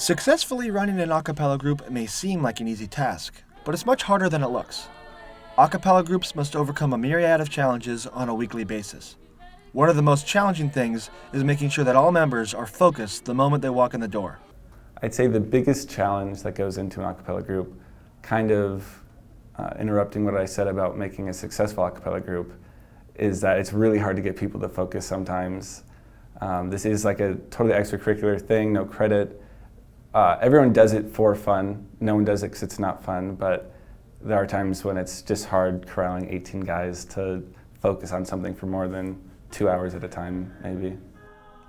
Successfully running an a cappella group may seem like an easy task, but it's much harder than it looks. A cappella groups must overcome a myriad of challenges on a weekly basis. One of the most challenging things is making sure that all members are focused the moment they walk in the door. I'd say the biggest challenge that goes into an a cappella group, kind of interrupting what I said about making a successful a cappella group, is that it's really hard to get people to focus sometimes. This is like a totally extracurricular thing, no credit. Everyone does it for fun. No one does it because it's not fun, but there are times when it's just hard corralling 18 guys to focus on something for more than 2 hours at a time, maybe.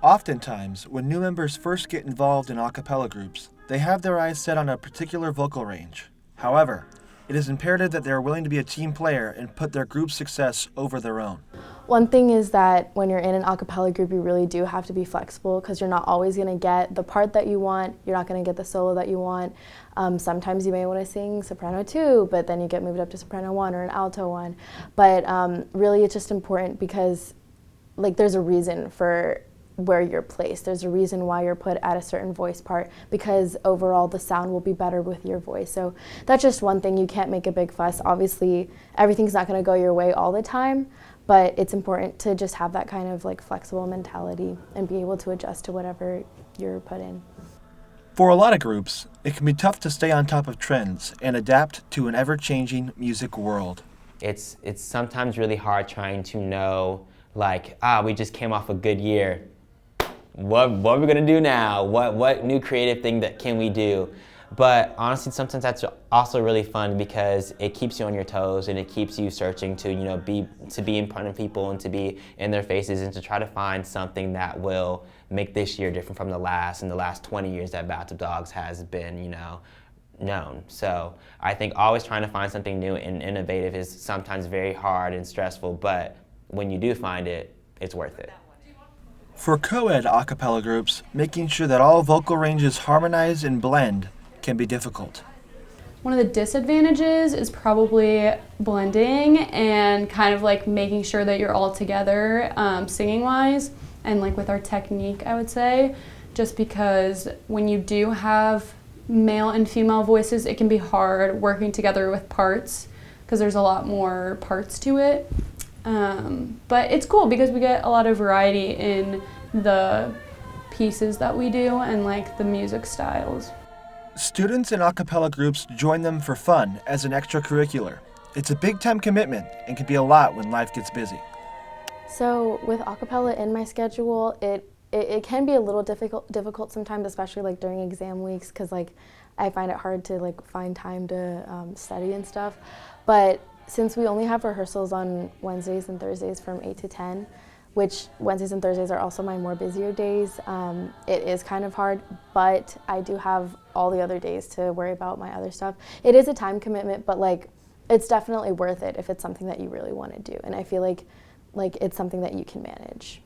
Oftentimes, when new members first get involved in a cappella groups, they have their eyes set on a particular vocal range. However, it is imperative that they are willing to be a team player and put their group's success over their own. One thing is that when you're in an a cappella group, you really do have to be flexible because you're not always going to get the part that you want. You're not going to get the solo that you want. Sometimes you may want to sing soprano 2, but then you get moved up to soprano 1 or an alto 1. But really it's just important because there's a reason for where you're placed. There's a reason why you're put at a certain voice part because overall the sound will be better with your voice. So that's just one thing. You can't make a big fuss. Obviously, everything's not going to go your way all the time, but it's important to just have that kind of flexible mentality and be able to adjust to whatever you're put in. For a lot of groups, it can be tough to stay on top of trends and adapt to an ever-changing music world. It's sometimes really hard trying to know, we just came off a good year. What are we gonna do now? What new creative thing that can we do? But honestly, sometimes that's also really fun because it keeps you on your toes and it keeps you searching to be in front of people and to be in their faces and to try to find something that will make this year different from the last and the last 20 years that Bats of Dogs has been known. So I think always trying to find something new and innovative is sometimes very hard and stressful, but when you do find it, it's worth it. For co-ed a cappella groups, making sure that all vocal ranges harmonize and blend can be difficult. One of the disadvantages is probably blending and kind of making sure that you're all together singing-wise and with our technique, I would say, just because when you do have male and female voices, it can be hard working together with parts because there's a lot more parts to it. But it's cool because we get a lot of variety in the pieces that we do and the music styles. Students in a cappella groups join them for fun as an extracurricular. It's a big time commitment and can be a lot when life gets busy. So with a cappella in my schedule, it can be a little difficult sometimes, especially during exam weeks, because I find it hard to find time to study and stuff. But since we only have rehearsals on Wednesdays and Thursdays from 8 to 10, which Wednesdays and Thursdays are also my more busier days, it is kind of hard, but I do have all the other days to worry about my other stuff. It is a time commitment, but it's definitely worth it if it's something that you really want to do, and I feel like it's something that you can manage.